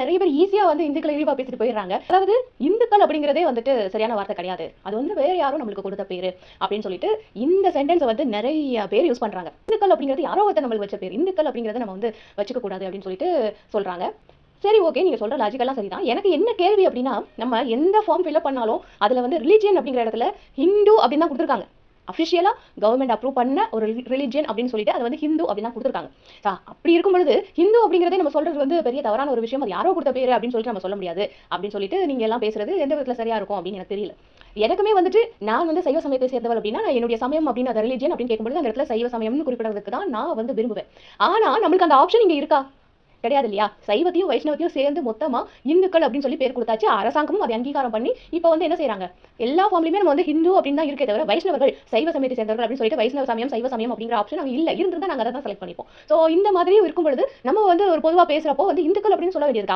நிறைய பேர் ஈஸியா வந்து இந்துக்களை இழிவா பேசிட்டு போயிடுறாங்க. அதாவது இந்துக்கள் அப்படிங்கிறதே வந்துட்டு சரியான வார்த்தை கிடையாது. அது வந்து வேற யாரும் நம்மளுக்கு கொடுத்த பேரு அப்படின்னு சொல்லிட்டு இந்த சென்டென்ஸை வந்து நிறைய பேர் யூஸ் பண்றாங்க. இந்துக்கள் அப்படிங்கிறது யாரோ ஒருத்தர் நம்மளுக்கு வச்ச பேர், இந்துக்கள் அப்படிங்கிறத நம்ம வந்து வச்சுக்க கூடாது அப்படின்னு சொல்லிட்டு சொல்றாங்க. சரி, ஓகே, நீங்க சொல்ற லாஜிக்கெல்லாம் சரிதான். எனக்கு என்ன கேள்வி அப்படின்னா, நம்ம எந்த ஃபார்ம் ஃபில்அப் பண்ணாலும் அதுல வந்து ரிலிஜியன் அப்படிங்கிற இடத்துல ஹிந்து அப்படின்னு தான் கொடுத்துருக்காங்க. அஃபிஷியலா கவர்மெண்ட் அப்ரூவ் பண்ண ஒரு ரிலிஜியன் அப்படின்னு சொல்லிட்டு அது வந்து ஹிந்து அப்படின்னு தான் கொடுத்துருக்காங்க. அப்படி இருக்கும் பொழுது ஹிந்து அப்படிங்கிறதே நம்ம சொல்றது வந்து பெரிய தவறான ஒரு விஷயம். அது யாரோ கொடுத்த பேரு அப்படின்னு சொல்லிட்டு நம்ம சொல்ல முடியாது அப்படின்னு சொல்லிட்டு நீங்க எல்லாம் பேசுறது எந்த விதத்துல சரியா இருக்கும் அப்படின்னு எனக்கு தெரியல. எனக்குமே வந்துட்டு நான் வந்து சைவ சமயத்தை சேர்ந்தவள் அப்படின்னா நான் என்னுடைய சமயம் அப்படின்னு அந்த ரிலிஜியன் அப்படின்னு கேட்கும்போது அந்த இடத்துல சைவ சமயம்னு குறிப்பிடறதுக்கு தான் நான் வந்து விரும்புவேன். ஆனா நம்மளுக்கு அந்த ஆப்ஷன் இங்க இருக்கா? கிடையாது இல்லையா? சைவத்தையும் வைஷ்ணவத்தையும் சேர்ந்து மொத்தமா இந்துக்கள் அப்படின்னு சொல்லி பேர் கொடுத்தாச்சு. அரசாங்கமும் அதை அங்கீகாரம் பண்ணி இப்போ வந்து என்ன செய்யறாங்க, எல்லா ஃபார்ம்லயுமே நம்ம வந்து ஹிந்து அப்படின்னு தான் இருக்கே தவிர வைஷ்ணவர்கள் சைவ சமயத்தை சேர்ந்தவர்கள் அப்படின்னு சொல்லிட்டு வைஷ்ணவ சமயம் சைவ சமயம் அப்படிங்கிற ஆப்ஷன் அங்க இல்ல. இருந்திருந்தா நாங்க அதை தான் செலக்ட் பண்ணிப்போம். ஸோ இந்த மாதிரி இருக்கும் பொழுது நம்ம வந்து ஒரு பொதுவா பேசுறப்போ வந்து இந்துக்கள் அப்படின்னு சொல்ல வேண்டியது